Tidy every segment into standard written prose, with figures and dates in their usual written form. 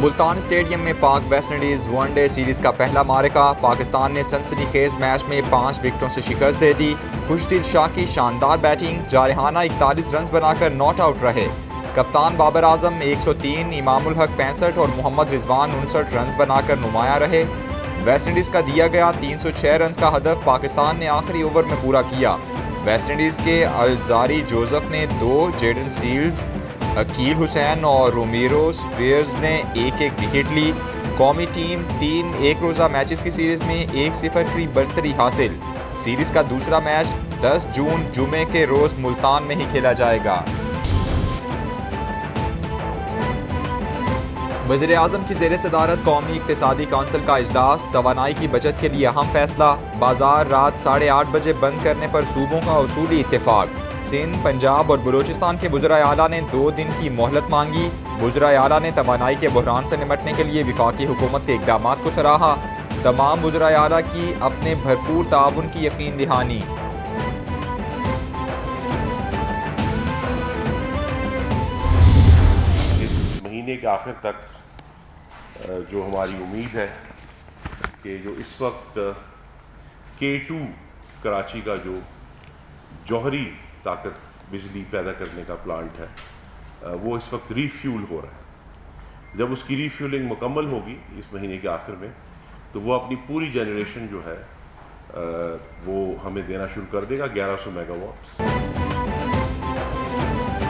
Multan stadium में पाक West Indies one day series का पहला मारका। पाकिस्तान ने सनसनीखेज मैच में 5 विकेटों से शिकस्त दे दी। खुशदिल शाह की शानदार बैटिंग, जारहाना 41 रन बनाकर नॉट आउट रहे। कप्तान बाबर आजम 103, इमामुल हक 65 और मोहम्मद रिजवान 59 रन बनाकर नुमाया रहे। वेस्ट इंडीज का दिया गया 306 रन का हदफ पाकिस्तान ने आखिरी ओवर में पूरा किया। वेस्ट इंडीज के अलजारी जोसेफ ने 2, जेडन सील्स, अकील हुसैन और रोमेरो स्पियर्स ने 1-1 विकेट ली। कौमी टीम 3 एक रोज़ा मैचेस की सीरीज में 1-0 की बढ़तरी हासिल। सीरीज का दूसरा मैच 10 जून जुमे के रोज़ मुल्तान में ही खेला जाएगा। वज़ीर आज़म की ज़ेर सदारत कौमी इक़्तिसादी कौंसिल का इजलास, तवानाई की बचत के लिए अहम फैसला। बाजार रात 8:30 बजे बंद करने पर सूबों का उसूली इत्तेफाक। सिंध, पंजाब और बलूचिस्तान के वज़ीर आला ने 2 दिन की मोहलत मांगी। वज़ीर आला ने तवानाई के बहरान से निपटने के लिए वफाकी हुकूमत के इक़दामात को सराहा। तमाम वज़ीर आला की अपने भरपूर ताउन की यकीन दहानी। इस महीने के आखिर तक जो हमारी उम्मीद है कि जो इस वक्त K2 कराची का जो जौहरी ताकत बिजली पैदा करने का प्लांट है वो इस वक्त रीफ्यूल हो रहा है। जब उसकी रीफ्यूलिंग मुकम्मल होगी इस महीने के आखिर में, तो वो अपनी पूरी जनरेशन जो है वो हमें देना शुरू कर देगा 1100 मेगावाट।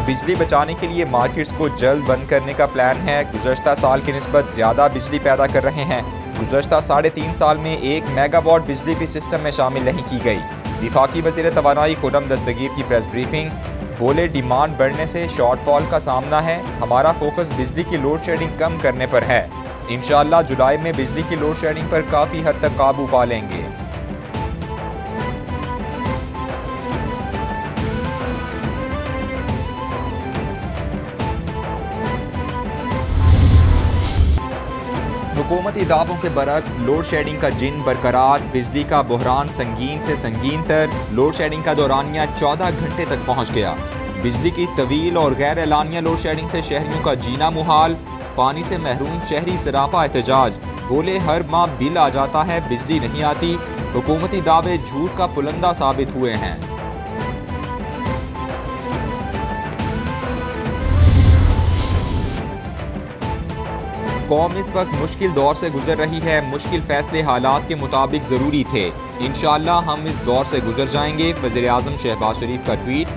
बिजली बचाने के लिए मार्केट्स को जल्द बंद करने का प्लान है। गुज़श्ता साल की निस्बत ज़्यादा बिजली पैदा कर रहे हैं। गुज़श्ता 3.5 साल में 1 मेगावाट बिजली भी सिस्टम में शामिल नहीं की गई। वफाकी वज़ीर तवानाई खुर्रम दस्तगीर की प्रेस ब्रीफिंग, बोले डिमांड बढ़ने से शॉर्टफॉल का सामना है। हमारा फोकस बिजली की लोड शेडिंग कम करने पर है। इंशाअल्लाह जुलाई में बिजली की लोड शेडिंग पर काफ़ी हद तक काबू पा लेंगे। हुकूमती दावों के बरक्स लोड शेडिंग का जिन बरकरार। बिजली का बहरान संगीन से संगीन तर। लोड शेडिंग का दौरानिया 14 घंटे तक पहुंच गया। बिजली की तवील और गैर एलानिया लोड शेडिंग से शहरियों का जीना मुहाल। पानी से महरूम शहरी सरापा एहतजाज। बोले हर माह बिल आ जाता है, बिजली नहीं आती। हुकूमती दावे झूठ का पुलंदा साबित हुए हैं। कौम इस वक्त मुश्किल दौर से गुजर रही है। मुश्किल फैसले हालात के मुताबिक ज़रूरी थे। इंशाअल्लाह हम इस दौर से गुजर जाएंगे। वज़ीर आज़म शहबाज शरीफ का ट्वीट।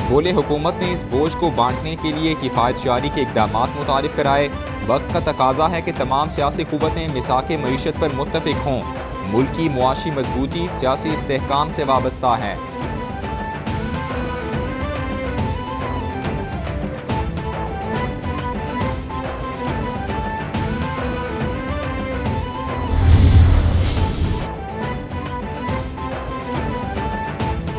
बोले हुकूमत ने इस बोझ को बांटने के लिए किफ़ायत जारी के इक़दामात मुतारिफ कराए। वक्त का तकाजा है कि तमाम सियासी क़ुव्वतें मिसाक़े मईशत पर मुत्तफ़िक़ हों। मुल्क की मुआशी मजबूती सियासी इस्तेहकाम से वाबस्ता है।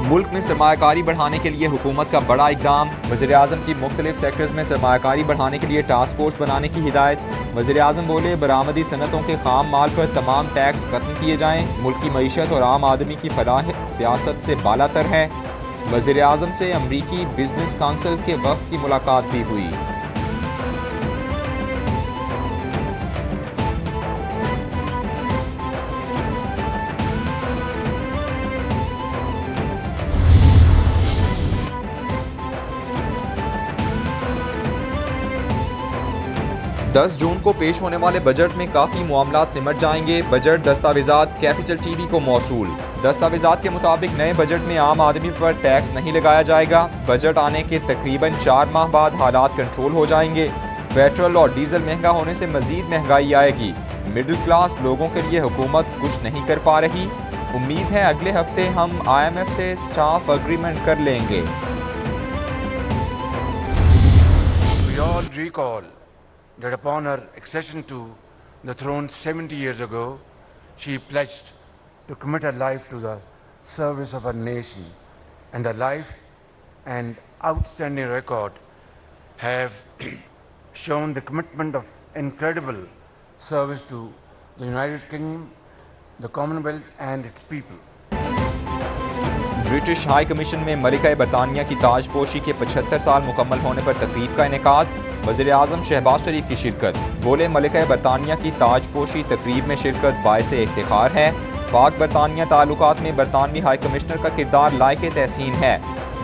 मुल्क में सरमायाकारी बढ़ाने के लिए हुकूमत का बड़ा इक़दाम। वज़ीर आज़म की मुख्तलिफ सेक्टर्स में सरमायाकारी बढ़ाने के लिए टास्क फोर्स बनाने की हिदायत। वज़ीर आज़म बोले बरामदी सनतों के खाम माल पर तमाम टैक्स खत्म किए जाएँ। मुल्क की मईशत और आम आदमी की फलाह सियासत से बालातर है। वज़ीर आज़म से अमरीकी बिजनेस काउंसिल के वफ़द की मुलाकात भी हुई। दस जून को पेश होने वाले बजट में काफ़ी मामलात सिमट जाएंगे। बजट दस्तावेज़ात कैपिटल टीवी को मौसूल। दस्तावेज़ात के मुताबिक नए बजट में आम आदमी पर टैक्स नहीं लगाया जाएगा। बजट आने के तकरीबन 4 माह बाद हालात कंट्रोल हो जाएंगे। पेट्रोल और डीजल महंगा होने से मजीद महंगाई आएगी। मिडिल क्लास लोगों के लिए हुकूमत कुछ नहीं कर पा रही। उम्मीद है अगले हफ्ते हम IMF से स्टाफ एग्रीमेंट कर लेंगे। That upon her accession to the throne 70 years ago, she pledged to commit her life to the service of her nation, and her life and outstanding record have shown the commitment of incredible service to the United Kingdom, the Commonwealth and its people. British high commission में मलिका बरतानिया की ताजपोशी के 75 साल मुकम्मल होने पर तकरीब का इनेकाद। वज़ीर आज़म शहबाज शरीफ की शिरकत। बोले मलिका बरतानिया की ताजपोशी तकरीब में शिरकत बाइसे इफ्तिखार है। पाक बरतानिया ताल्लुकात में बरतानवी हाई कमिश्नर का किरदार लायक तहसीन है।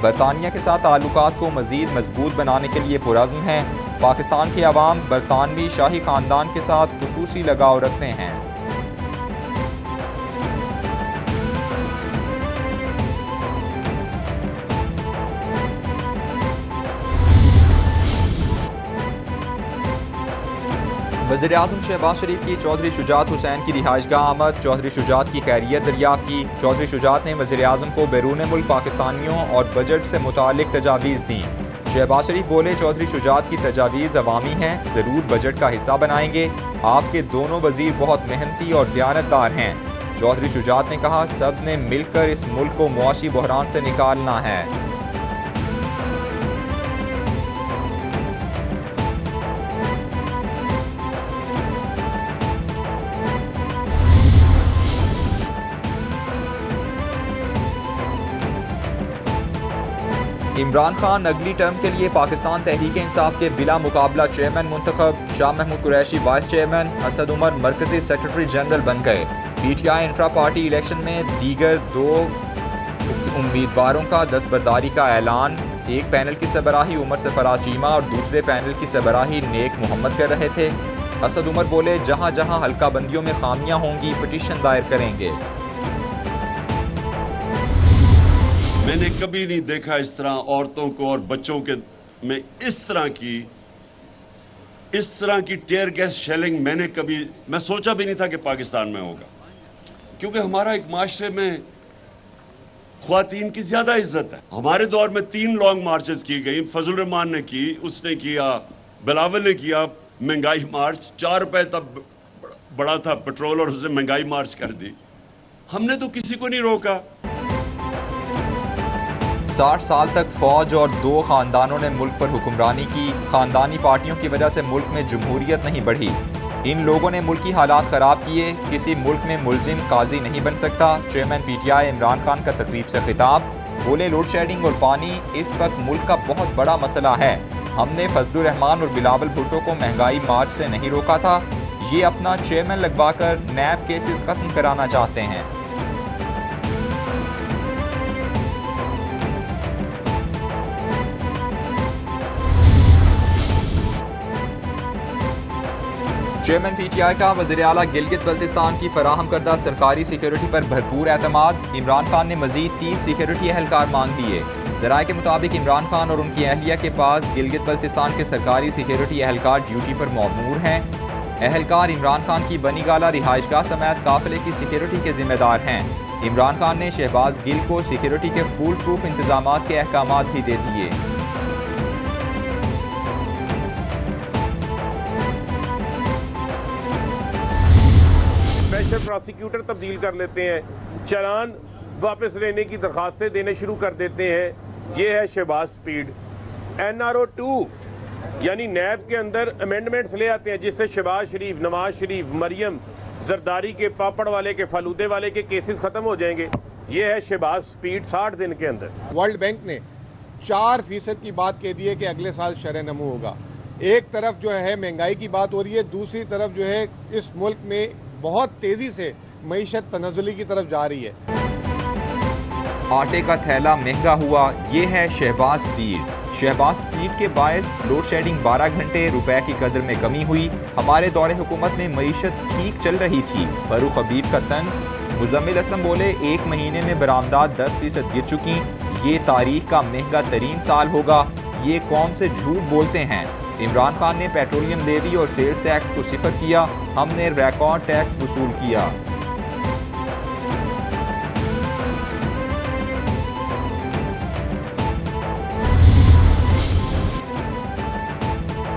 बरतानिया के साथ ताल्लुकात को मज़ीद मजबूत बनाने के लिए पुरज़्म हैं। पाकिस्तान के अवाम बरतानवी शाही ख़ानदान के साथ खुसूसी लगाव रखते हैं। वज़ीर आज़म शहबाज शरीफ की चौधरी शुजात हुसैन की रिहाइशगाह आमद। चौधरी शुजात की खैरियत दरियाफ्त की। चौधरी शुजात ने वज़ीर आज़म को बैरून मुल्क पाकिस्तानियों और बजट से मुतालिक तजावीज़ दी। शहबाज शरीफ बोले चौधरी शुजात की तजावीज़ अवामी हैं, ज़रूर बजट का हिस्सा बनाएंगे। आपके दोनों वज़ीर बहुत मेहनती और दयानतदार हैं। चौधरी शुजात ने कहा सब ने मिलकर इस मुल्क को मुआशी बहरान से निकालना है। इमरान खान अगली टर्म के लिए पाकिस्तान तहरीक इंसाफ के बिला मुकाबला चेयरमैन मुंतखब। शाह महमूद कुरैशी वाइस चेयरमैन, असद उमर मरकजी सेक्रेटरी जनरल बन गए। पीटीआई इंट्रा पार्टी इलेक्शन में दीगर 2 उम्मीदवारों का दस्तबरदारी का ऐलान। एक पैनल की सरबराही उमर सरफराज चीमा और दूसरे पैनल की सरबराही नेक मोहम्मद कर रहे थे। असद उमर बोले जहां जहां हल्का बंदियों में खामियां होंगी पिटीशन दायर करेंगे। मैंने कभी नहीं देखा इस तरह औरतों को और बच्चों के में इस तरह की टेयर गैस शेलिंग मैं सोचा भी नहीं था कि पाकिस्तान में होगा, क्योंकि हमारा एक माशरे में ख्वातीन की ज्यादा इज्जत है। हमारे दौर में 3 लॉन्ग मार्चेस की गई। फजल रहमान ने की, उसने किया, बिलावल ने किया महंगाई मार्च। 4 रुपए तब बड़ा था पेट्रोल और उसने महंगाई मार्च कर दी। हमने तो किसी को नहीं रोका। 60 साल तक फौज और 2 खानदानों ने मुल्क पर हुक्मरानी की। खानदानी पार्टियों की वजह से मुल्क में जमहूरियत नहीं बढ़ी। इन लोगों ने मुल्की हालात खराब किए। किसी मुल्क में मुल्जिम काजी नहीं बन सकता। चेयरमैन पीटीआई इमरान खान का तकरीब से खिताब। बोले लोड शेडिंग और पानी इस वक्त मुल्क का बहुत बड़ा मसला है। हमने फजलुर रहमान और बिलावल भुट्टो को महंगाई मार्च से नहीं रोका था। ये अपना चेयरमैन लगवाकर नैब केसेस खत्म कराना चाहते हैं। चेयरमैन पीटीआई का वज़ीर आला गिलगित बल्तिस्तान की फराहम करदा सरकारी सिक्योरिटी पर भरपूर एतमाद। इमरान खान ने मजीद 30 सिक्योरिटी एहलकार मांग लिए। ज़राए के मुताबिक इमरान खान और उनकी अहलिया के पास गिलगित बल्तिस्तान के सरकारी सिक्योरिटी एहलकार ड्यूटी पर मौमूर हैं। एहलकार इमरान खान की बनी गाला रिहाइशगाह समेत काफिले की सिक्योरिटी के जिम्मेदार हैं। इमरान खान ने शहबाज गिल को सिक्योरिटी के फुल प्रूफ इंतजामात के अहकामात भी दे दिए। स्पेशल प्रोसिक्यूटर तब्दील कर लेते हैं, चालान वापस लेने की दरखास्तें देने शुरू कर देते हैं। ये है शहबाज स्पीड। NRO 2 यानी नैब के अंदर अमेंडमेंट्स ले आते हैं जिससे शहबाज शरीफ, नवाज शरीफ, मरियम, जरदारी के, पापड़ वाले के, फालूदे वाले के केसेस खत्म हो जाएंगे। ये है शहबाज स्पीड 60 दिन के अंदर। वर्ल्ड बैंक ने 4% की बात कह दी है कि अगले साल शरह नमू होगा। एक तरफ जो है महंगाई की बात हो रही है, दूसरी तरफ जो है इस मुल्क में बहुत तेजी से मईशत तनज़्ज़ुली की तरफ जा रही है। आटे का थैला महंगा हुआ, ये है शहबाज स्पीड। शहबाज स्पीड के बायस लोड शेडिंग 12 घंटे, रुपए की कदर में कमी हुई। हमारे दौरे हुकूमत में मईशत ठीक चल रही थी। फरूख हबीब का तंज। मुजम्मिल असलम बोले 1 महीने में बरामदात 10% गिर चुकी। ये तारीख का महंगा तरीन साल होगा। ये कौम से झूठ बोलते हैं। इमरान खान ने पेट्रोलियम लेवी और सेल्स टैक्स को सिफर किया। हमने रिकॉर्ड टैक्स वसूल किया।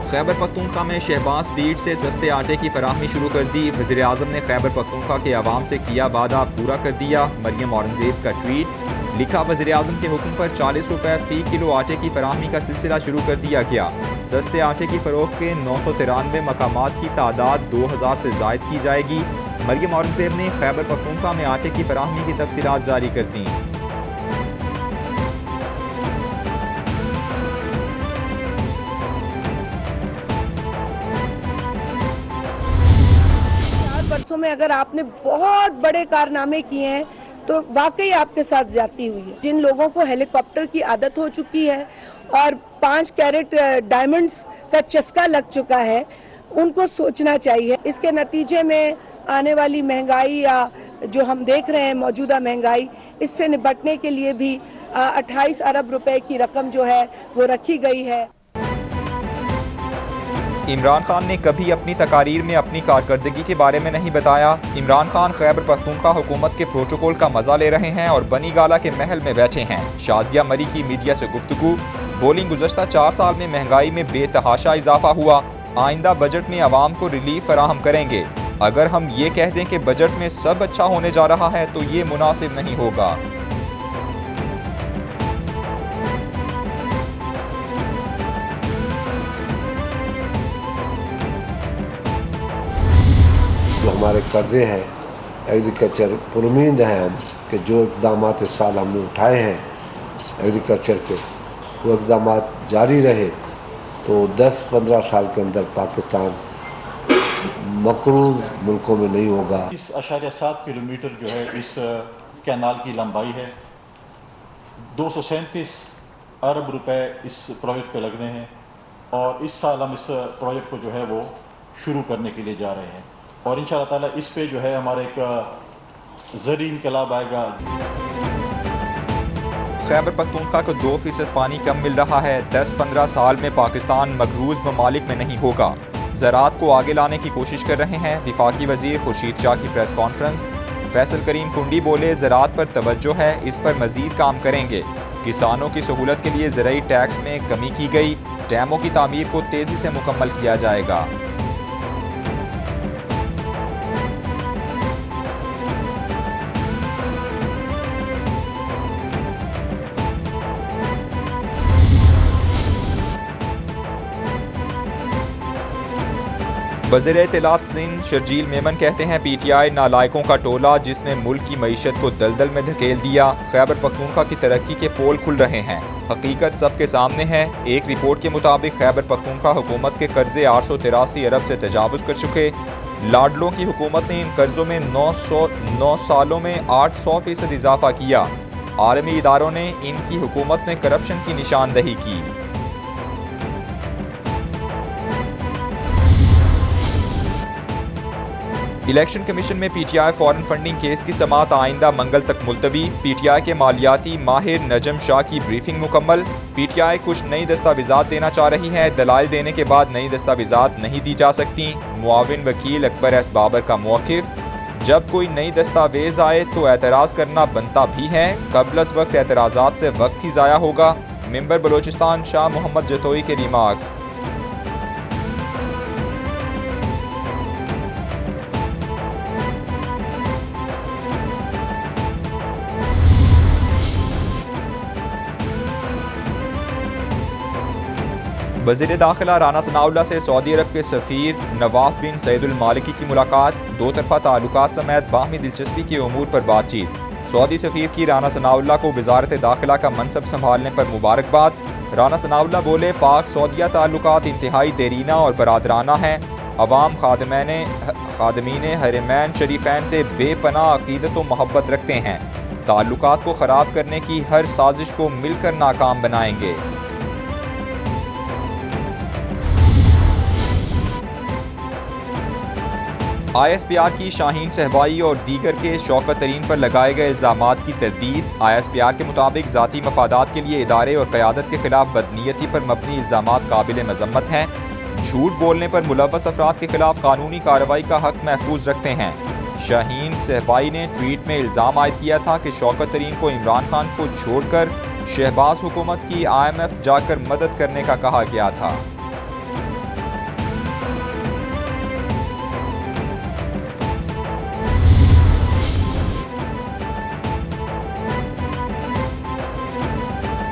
खैबर पख्तूनख्वा में शहबाज स्पीड से सस्ते आटे की फराहमी शुरू कर दी। वज़ीर आज़म ने खैबर पख्तूनख्वा के अवाम से किया वादा पूरा कर दिया। मरियम औरंगजेब का ट्वीट। लिखा वज़ीर आज़म के हुक्म पर 40 रुपए फ़ी किलो आटे की फराहमी का सिलसिला शुरू कर दिया गया। सस्ते आटे की फ़रोख्त के 993 मकामात की तादाद 2000 से ज़ायद की जाएगी। मरियम औरंगजेब ने खैबर पख्तूनख्वा में आटे की फराहमी की तफसीलात जारी कर दी। देशों में अगर आपने बहुत बड़े कारनामे किए हैं तो वाकई आपके साथ ज्यादती हुई है। जिन लोगों को हेलीकॉप्टर की आदत हो चुकी है और 5 कैरेट डायमंड्स का चस्का लग चुका है, उनको सोचना चाहिए। इसके नतीजे में आने वाली महंगाई या जो हम देख रहे हैं मौजूदा महंगाई, इससे निपटने के लिए भी 28 अरब रुपए की रकम जो है वो रखी गई है। इमरान खान ने कभी अपनी तकारीर में अपनी कारकर्दगी के बारे में नहीं बताया। इमरान खान खैबर पख्तूनख्वा हुकूमत के प्रोटोकॉल का मजा ले रहे हैं और बनी गाला के महल में बैठे हैं। शाजिया मरी की मीडिया से गुफ्तगू, बोलिंग गुज़श्ता 4 साल में महंगाई में बेतहाशा इजाफा हुआ, आइंदा बजट में आवाम को रिलीफ फराहम करेंगे। अगर हम ये कह दें कि बजट में सब अच्छा होने जा रहा है तो ये मुनासिब नहीं होगा। जो हमारे कर्जे हैं एग्रीकल्चर, पुरुमीद हैं हम कि जो इक़दाम इस साल हमने उठाए हैं एग्रीकल्चर के, वो इक़दाम जारी रहे तो 10-15 साल के अंदर पाकिस्तान मकरूज मुल्कों में नहीं होगा। 30.7 किलोमीटर जो है इस कैनाल की लंबाई है। 237 अरब रुपए इस प्रोजेक्ट पे लगने हैं और इस साल हम इस प्रोजेक्ट को जो है वो शुरू करने के लिए जा रहे हैं और इंशाअल्लाह ताला इस पे जो है हमारा एक ज़री इनकलाब आएगा। खैबर पख्तूनख्वा को 2% पानी कम मिल रहा है। 10-15 साल में पाकिस्तान मकरूज ममालिक में नहीं होगा। ज़राअत को आगे लाने की कोशिश कर रहे हैं। वफाकी वज़ीर खुर्शीद शाह की प्रेस कॉन्फ्रेंस। फैसल करीम कुंडी बोले, ज़राअत पर तवज्जो है, इस पर मज़ीद काम करेंगे। किसानों की सहूलत के लिए ज़राई टैक्स में कमी की गई। डैमों की तामीर को तेज़ी से मुकम्मल किया जाएगा। वज़ीर इत्तलात सिंध शर्जील मेमन कहते हैं, PTI नालायकों का टोला जिसने मुल्क की मईशत को दलदल में धकेल दिया। खैबर पख्तूनख्वा की तरक्की के पोल खुल रहे हैं। हकीकत सबके सामने है। एक रिपोर्ट के मुताबिक खैबर पख्तूनख्वा हुकूमत के कर्जे 883 अरब से तजावुज़ कर चुके। लाडलों की हुकूमत ने इन कर्जों में 9 सालों में 800% इजाफा किया। आलमी इदारों ने इनकी हुकूमत में करप्शन की निशानदही की। इलेक्शन कमीशन में PTI फॉरेन फंडिंग केस की समाअत आइंदा मंगल तक मुलतवी। PTI के मालियाती माहिर नजम शाह की ब्रीफिंग मुकम्मल। PTI कुछ नई दस्तावेजात देना चाह रही है। दलाइल देने के बाद नई दस्तावेजात नहीं दी जा सकती। मुआविन वकील अकबर एस बाबर का मौक़िफ़, जब कोई नई दस्तावेज आए तो एतराज़ करना बनता भी है। कबल वक्त एतराज़ात से वक्त ही ज़ाया होगा। मेंबर बलोचिस्तान शाह मोहम्मद जतोई के रिमार्क्स। वज़ीर दाखिला राना सनाउल्लाह से सऊदी अरब के सफ़ीर नवाफ बिन सईदुल मालिकी की मुलाकात। दो तरफ़ा ताल्लुकात समेत बाहमी दिलचस्पी के उमूर पर बातचीत। सऊदी सफ़ीर की राना सनाउल्लाह को वज़ारत दाखिला का मनसब संभालने पर मुबारकबाद। राना सनाउल्लाह बोले, पाक सऊदिया ताल्लुकात इंतहाई देरीना और बरादराना हैं। अवाम खादमीन हरमैन शरीफैन से बेपनाह अक़ीदत व मोहब्बत रखते हैं। ताल्लुकात को ख़राब करने की हर साजिश को मिलकर नाकाम बनाएंगे। ISPR की शाहीन सहबाई और दीगर के शौकत तरीन पर लगाए गए इल्ज़ामात की तरदीद। ISPR के मुताबिक ज़ाती मफादात के लिए इदारे और क़यादत के खिलाफ बदनीयती पर मबनी इल्ज़ामात काबिल मज़म्मत हैं। झूठ बोलने पर मुलव्वस अफराद के खिलाफ कानूनी कार्रवाई का हक महफूज रखते हैं। शाहीन सहबाई ने ट्वीट में इल्ज़ाम आयद किया था कि शौकत तरीन को इमरान खान को छोड़कर शहबाज हुकूमत की IMF जाकर मदद करने का कहा गया था।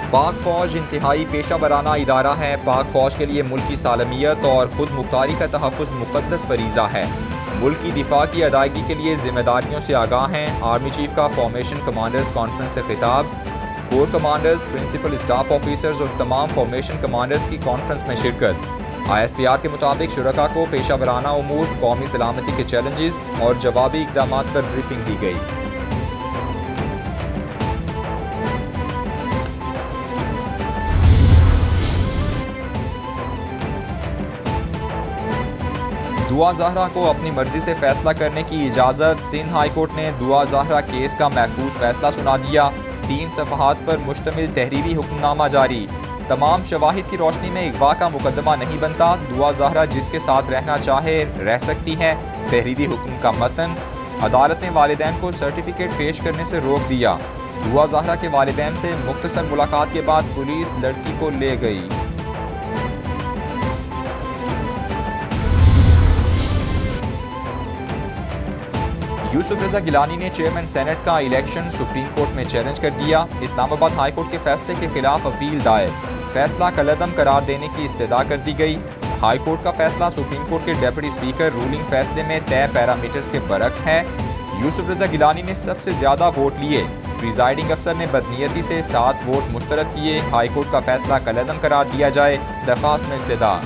पाक फौज इंतहाई पेशा वराना इदारा है। पाक फौज के लिए मुल्क की सालमियत और खुद मुख्तारी का तहफ़्फ़ुज़ मुक़द्दस फरीज़ा है। मुल्क की दिफा की अदायगी के लिए जिम्मेदारियों से आगाह हैं। आर्मी चीफ का फॉर्मेशन कमांडर्स कॉन्फ्रेंस से खिताब। Core commanders, principal staff officers और तमाम फॉर्मेशन कमांडर्स की कॉन्फ्रेंस में शिरकत। ISPR के मुताबिक शुरका को पेशा वराना उमूर, कौमी सलामती के चैलेंजेस और जवाबी इकदाम पर ब्रीफिंग दी गई। दुआ ज़हरा को अपनी मर्जी से फैसला करने की इजाज़त। सिंध हाई कोर्ट ने दुआ ज़हरा केस का महफूज फैसला सुना दिया। 3 सफ़हात पर मुश्तमिल तहरीरी हुक्मनामा जारी। तमाम शवाहिद की रोशनी में अगवा का मुकदमा नहीं बनता। दुआ ज़हरा जिसके साथ रहना चाहे रह सकती है। तहरीरी हुक्म का मतन। अदालत ने वालिदैन को सर्टिफिकेट पेश करने से रोक दिया। दुआ ज़हरा के वालिदैन से मुख्तसर मुलाकात के बाद पुलिस लड़की को ले गई। यूसुफ रजा गिलानी ने चेयरमैन सेनेट का इलेक्शन सुप्रीम कोर्ट में चैलेंज कर दिया। इस्लामाबाद हाई कोर्ट के फैसले के खिलाफ अपील दायर। फैसला कलअदम करार देने की इस्तदा कर दी गई। हाई कोर्ट का फैसला सुप्रीम कोर्ट के डेप्यूटी स्पीकर रूलिंग फैसले में तय पैरामीटर्स के बरक्स है। यूसुफ रजा गिलानी ने सबसे ज्यादा वोट लिए। प्रिजाइडिंग अफसर ने बदनीयती से 7 वोट मुस्तरद किए। हाई कोर्ट का फैसला कलअदम करार दिया जाए। दरख्वास्त में इस्तदा।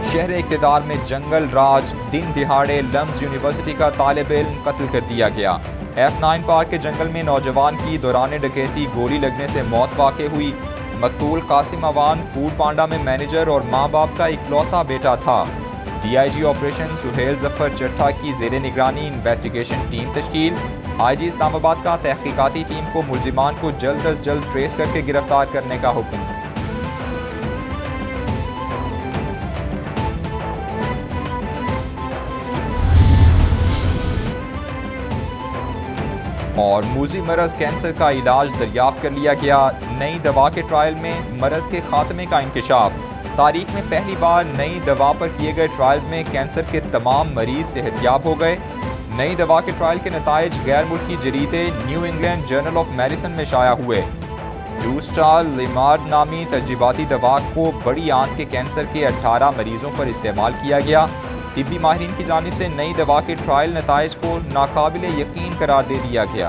शहर इक़्तिदार में जंगल राज। दिन दिहाड़े लम्स यूनिवर्सिटी का तालिब इल्म कत्ल कर दिया गया। F9 पार्क के जंगल में नौजवान की दौरान डकैती गोली लगने से मौत वाक़ हुई। मकतूल कासिम अवान फूड पांडा में मैनेजर और माँ बाप का इकलौता बेटा था। DIG ऑपरेशन सुहेल जफर चट्टा की ज़ेरे निगरानी इन्वेस्टिगेशन टीम तश्कील। IG इस्लामाबाद का तहकीकाती टीम को मुल्जिमान को जल्द अज जल्द ट्रेस करके गिरफ्तार करने का हुक्म। और मूजी मरज कैंसर का इलाज दरियाफ्त कर लिया गया। नई दवा के ट्रायल में मरज के खात्मे का इंकशाफ। तारीख में पहली बार नई दवा पर किए गए ट्रायल्स में कैंसर के तमाम मरीज सेहतयाब हो गए। नई दवा के ट्रायल के नताइज गैर मुल्की जरीदे New England Journal of Medicine में शाया हुए। लिमार्ड नामी तजर्बाती दवा को बड़ी आंत के कैंसर के 18 मरीजों पर इस्तेमाल किया गया। तिब्बी माहिरीन की जानिब से नई दवा के ट्रायल नताइज को नाकाबिले यकीन करार दे दिया गया।